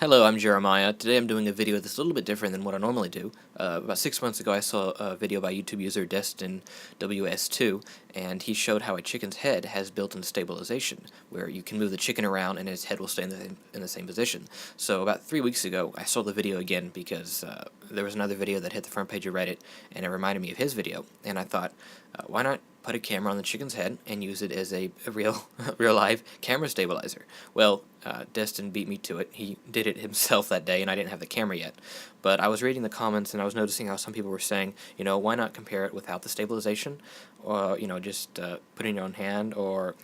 Hello, I'm Jeremiah. Today I'm doing a video that's a little bit different than what I normally do. About 6 months ago I saw a video by YouTube user Destin WS2, and he showed how a chicken's head has built-in stabilization, where you can move the chicken around and his head will stay in the same position. So about 3 weeks ago I saw the video again because there was another video that hit the front page of Reddit, and it reminded me of his video, and I thought, why not put a camera on the chicken's head and use it as a real live camera stabilizer. Well, Destin beat me to it. He did it himself that day, and I didn't have the camera yet. But I was reading the comments, and I was noticing how some people were saying, why not compare it without the stabilization? Or, just put it in your own hand, or,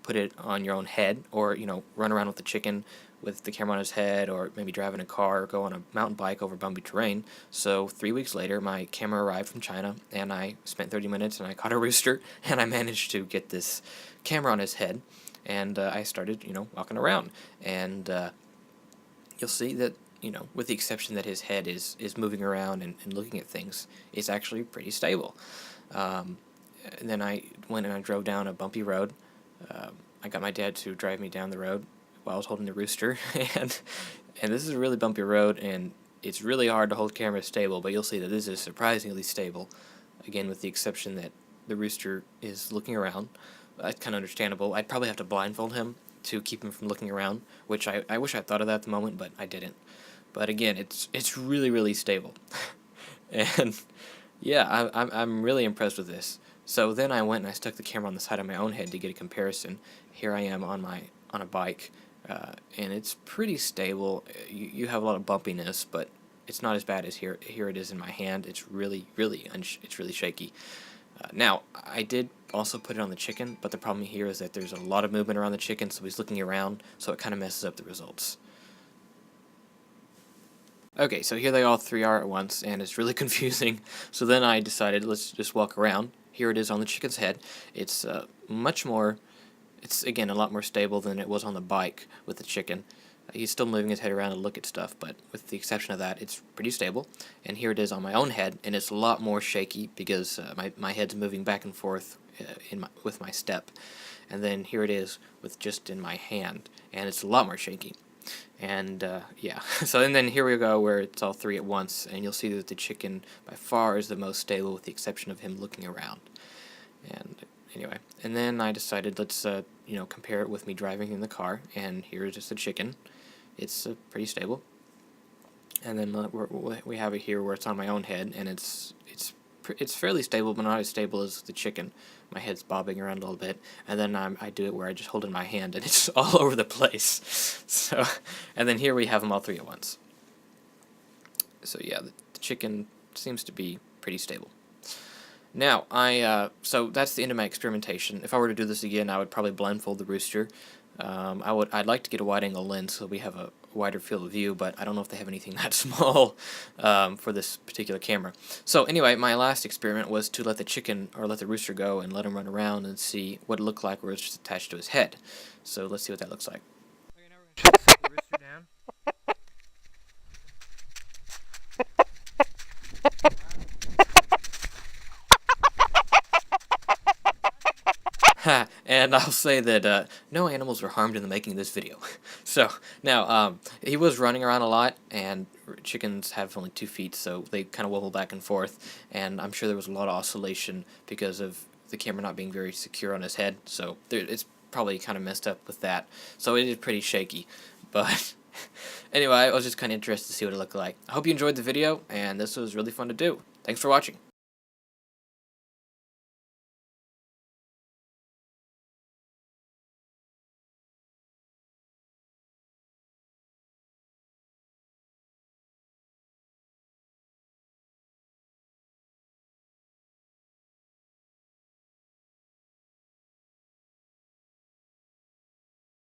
put it on your own head, or, run around with the chicken with the camera on his head, or maybe drive in a car, or go on a mountain bike over bumpy terrain. So 3 weeks later, my camera arrived from China, and I spent 30 minutes, and I caught a rooster, and I managed to get this camera on his head, and I started, walking around, and you'll see that, with the exception that his head is moving around and looking at things, it's actually pretty stable. And then I went and I drove down a bumpy road. I got my dad to drive me down the road while I was holding the rooster, and this is a really bumpy road, and it's really hard to hold camera stable, but you'll see that this is surprisingly stable, again with the exception that the rooster is looking around. That's kind of understandable. I'd probably have to blindfold him to keep him from looking around, which I wish I thought of that at the moment, but I didn't. But again, it's really stable. And yeah, I'm really impressed with this. So then I went and I stuck the camera on the side of my own head to get a comparison. Here I am on a bike, and it's pretty stable. You have a lot of bumpiness, but it's not as bad as here it is in my hand. It's really shaky. Now, I did also put it on the chicken, but the problem here is that there's a lot of movement around the chicken, so he's looking around, so it kind of messes up the results. Okay, so here they all three are at once, and it's really confusing. So then I decided, let's just walk around. Here it is on the chicken's head. It's it's again a lot more stable than it was on the bike with the chicken. He's still moving his head around to look at stuff, but with the exception of that, it's pretty stable. And here it is on my own head, and it's a lot more shaky because my head's moving back and forth with my step. And then here it is with just in my hand, and it's a lot more shaky. And yeah, so and then here we go where it's all three at once, and you'll see that the chicken by far is the most stable with the exception of him looking around. And anyway, and then I decided let's compare it with me driving in the car, and here's just the chicken. It's pretty stable. And then we have it here where it's on my own head, and it's fairly stable, but not as stable as the chicken. My head's bobbing around a little bit, and then I do it where I just hold it in my hand, and it's all over the place. So, and then here we have them all three at once. So yeah, the chicken seems to be pretty stable. Now, so that's the end of my experimentation. If I were to do this again, I would probably blindfold the rooster. I'd like to get a wide-angle lens so we have a wider field of view, but I don't know if they have anything that small for this particular camera. So anyway, my last experiment was to let the rooster go and let him run around and see what it looked like where it's just attached to his head. So let's see what that looks like. Okay, now we're going to set the rooster down. And I'll say that no animals were harmed in the making of this video. So now he was running around a lot, and chickens have only 2 feet, so they kind of wobble back and forth, and I'm sure there was a lot of oscillation because of the camera not being very secure on his head, so it's probably kind of messed up with that. So it is pretty shaky, but anyway, I was just kind of interested to see what it looked like. I hope you enjoyed the video, and this was really fun to do. Thanks for watching.